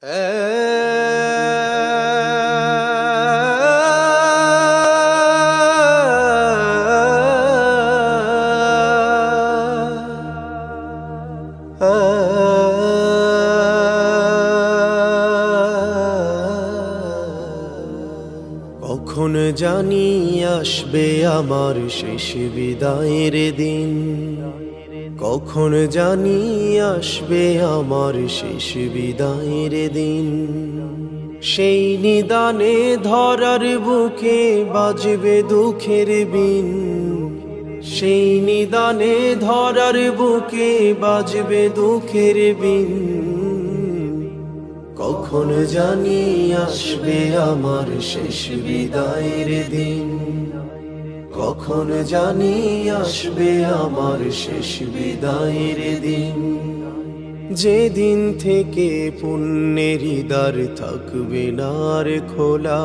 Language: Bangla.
কখন জানি আসবে আমার শেষ বিদায়ের দিন, কখন জানি আসবে আমার শেষ বিদায়ের দিন। সেই নিদানে ধরার বুকে বাজবে দুঃখের বিন, সেই নিদানে ধরার বুকে বাজবে দুঃখের বিন। কখন জানি আসবে আমার শেষ বিদায়ের দিন, কখন জানি আসবে আমার শেষ বিদায়ের দিন। যেদিন থেকে পুণ্যের দ্বার থাকবে না আর খোলা,